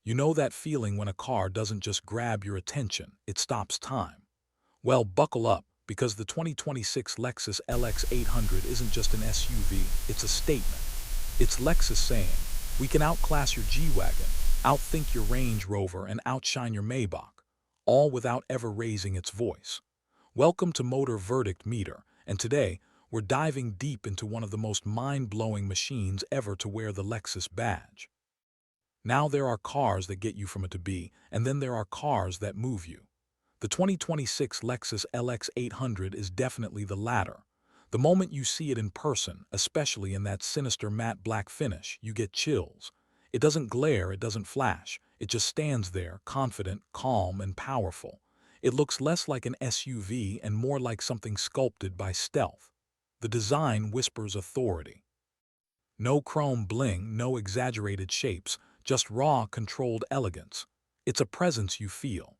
You know that feeling when a car doesn't just grab your attention, it stops time. Well, buckle up, because the 2026 Lexus LX 800 isn't just an SUV, it's a statement. It's Lexus saying, we can outclass your G-Wagon, outthink your Range Rover, and outshine your Maybach, all without ever raising its voice. Welcome to Motor Verdict Meter, and today, we're diving deep into one of the most mind-blowing machines ever to wear the Lexus badge. Now there are cars that get you from A to B, and then there are cars that move you. The 2026 Lexus LX 800 is definitely the latter. The moment you see it in person, especially in that sinister matte black finish, you get chills. It doesn't glare, it doesn't flash. It just stands there, confident, calm, and powerful. It looks less like an SUV and more like something sculpted by stealth. The design whispers authority. No chrome bling, no exaggerated shapes, just raw, controlled elegance. It's a presence you feel.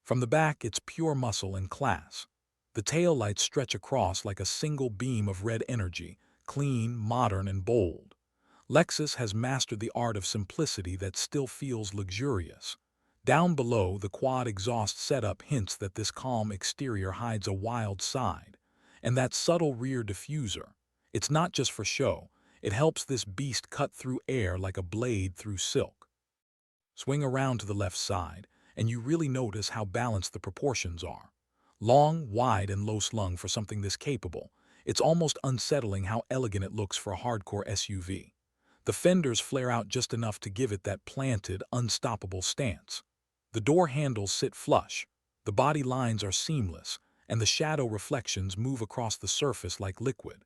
From the back, it's pure muscle and class. The taillights stretch across like a single beam of red energy, clean, modern, and bold. Lexus has mastered the art of simplicity that still feels luxurious. Down below, the quad exhaust setup hints that this calm exterior hides a wild side. And that subtle rear diffuser, it's not just for show, it helps this beast cut through air like a blade through silk. Swing around to the left side, and you really notice how balanced the proportions are. Long, wide, and low-slung for something this capable. It's almost unsettling how elegant it looks for a hardcore SUV. The fenders flare out just enough to give it that planted, unstoppable stance. The door handles sit flush, the body lines are seamless, and the shadow reflections move across the surface like liquid.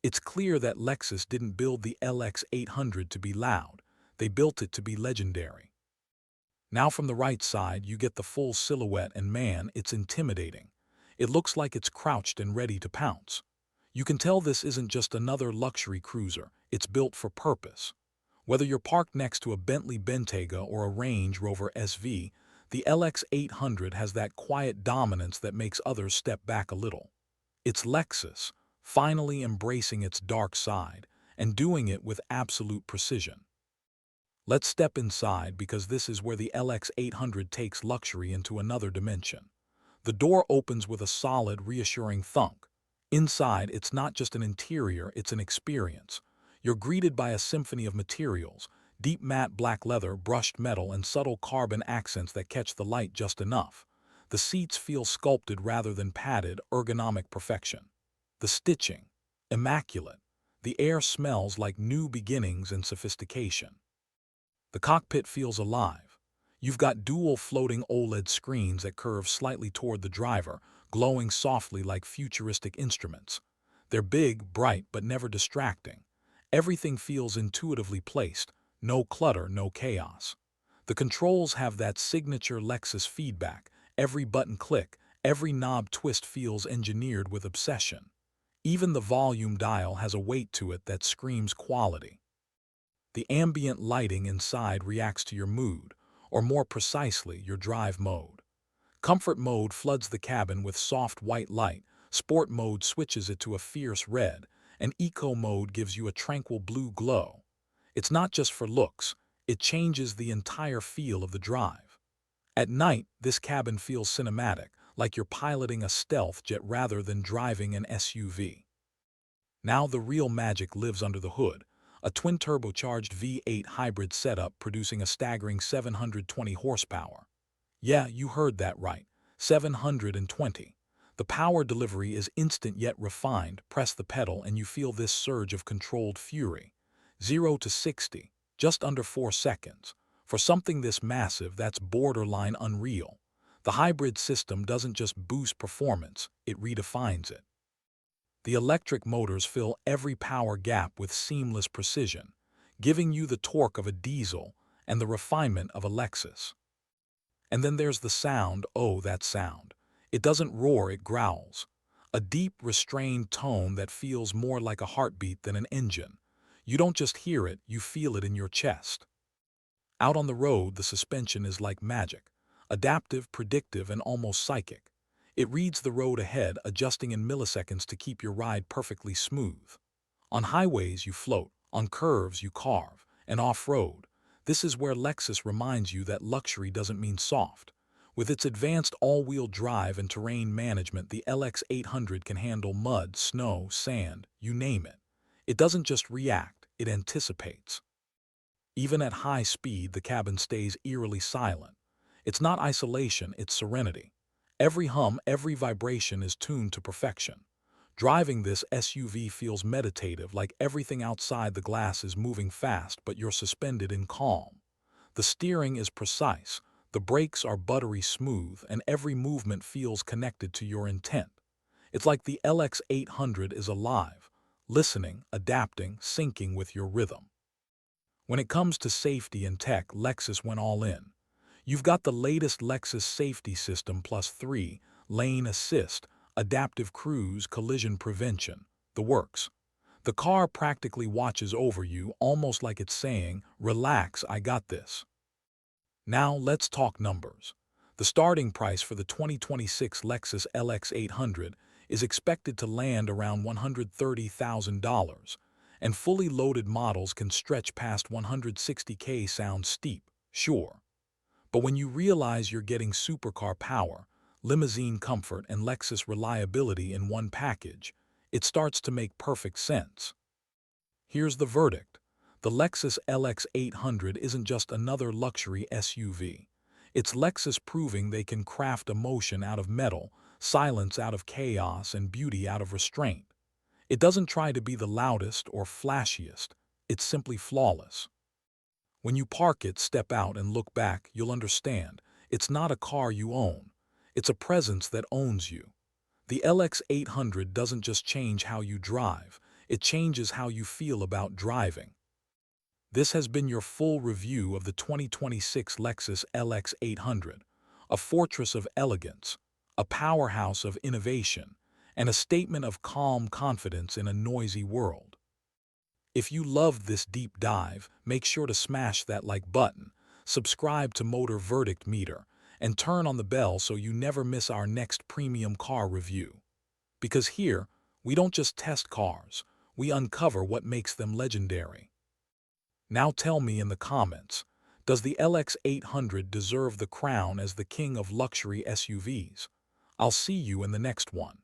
It's clear that Lexus didn't build the LX 800 to be loud, they built it to be legendary. Now from the right side, you get the full silhouette, and man, it's intimidating. It looks like it's crouched and ready to pounce. You can tell this isn't just another luxury cruiser, it's built for purpose. Whether you're parked next to a Bentley Bentayga or a Range Rover SV, the LX 800 has that quiet dominance that makes others step back a little. It's Lexus, finally embracing its dark side, and doing it with absolute precision. Let's step inside, because this is where the LX 800 takes luxury into another dimension. The door opens with a solid, reassuring thunk. Inside, it's not just an interior, it's an experience. You're greeted by a symphony of materials, deep matte black leather, brushed metal, and subtle carbon accents that catch the light just enough. The seats feel sculpted rather than padded, ergonomic perfection. The stitching, immaculate. The air smells like new beginnings and sophistication. The cockpit feels alive. You've got dual floating OLED screens that curve slightly toward the driver, glowing softly like futuristic instruments. They're big, bright, but never distracting. Everything feels intuitively placed, no clutter, no chaos. The controls have that signature Lexus feedback. Every button click, every knob twist feels engineered with obsession. Even the volume dial has a weight to it that screams quality. The ambient lighting inside reacts to your mood, or more precisely, your drive mode. Comfort mode floods the cabin with soft white light, sport mode switches it to a fierce red, and eco mode gives you a tranquil blue glow. It's not just for looks, it changes the entire feel of the drive. At night, this cabin feels cinematic, like you're piloting a stealth jet rather than driving an SUV. Now the real magic lives under the hood. A twin-turbocharged V8 hybrid setup producing a staggering 720 horsepower. Yeah, you heard that right, 720. The power delivery is instant yet refined. Press the pedal and you feel this surge of controlled fury. 0 to 60, just under 4 seconds. For something this massive, that's borderline unreal. The hybrid system doesn't just boost performance, it redefines it. The electric motors fill every power gap with seamless precision, giving you the torque of a diesel and the refinement of a Lexus. And then there's the sound, oh that sound. It doesn't roar, it growls. A deep, restrained tone that feels more like a heartbeat than an engine. You don't just hear it, you feel it in your chest. Out on the road, the suspension is like magic. Adaptive, predictive, and almost psychic. It reads the road ahead, adjusting in milliseconds to keep your ride perfectly smooth. On highways, you float. On curves, you carve. And off-road, This is where Lexus reminds you that luxury doesn't mean soft. With its advanced all-wheel drive and terrain management, the LX 800 can handle mud, snow, sand, you name it. It doesn't just react, it anticipates. Even at high speed, the cabin stays eerily silent. It's not isolation, it's serenity. Every hum, every vibration is tuned to perfection. Driving this SUV feels meditative, like everything outside the glass is moving fast, but you're suspended in calm. The steering is precise, the brakes are buttery smooth, and every movement feels connected to your intent. It's like the LX 800 is alive, listening, adapting, syncing with your rhythm. When it comes to safety and tech, Lexus went all in. You've got the latest Lexus safety system plus 3-lane assist, adaptive cruise, collision prevention, the works. The car practically watches over you, almost like it's saying, "Relax, I got this." Now let's talk numbers. The starting price for the 2026 Lexus LX 800 is expected to land around $130,000, and fully loaded models can stretch past $160K. Sounds steep, sure. But when you realize you're getting supercar power, limousine comfort, and Lexus reliability in one package, it starts to make perfect sense. Here's the verdict. The Lexus LX 800 isn't just another luxury SUV. It's Lexus proving they can craft emotion out of metal, silence out of chaos, and beauty out of restraint. It doesn't try to be the loudest or flashiest. It's simply flawless. When you park it, step out, and look back, you'll understand. It's not a car you own. It's a presence that owns you. The LX 800 doesn't just change how you drive, it changes how you feel about driving. This has been your full review of the 2026 Lexus LX 800, a fortress of elegance, a powerhouse of innovation, and a statement of calm confidence in a noisy world. If you loved this deep dive, make sure to smash that like button, subscribe to Motor Verdict Meter, and turn on the bell so you never miss our next premium car review. Because here, we don't just test cars, we uncover what makes them legendary. Now tell me in the comments, does the LX 800 deserve the crown as the king of luxury SUVs? I'll see you in the next one.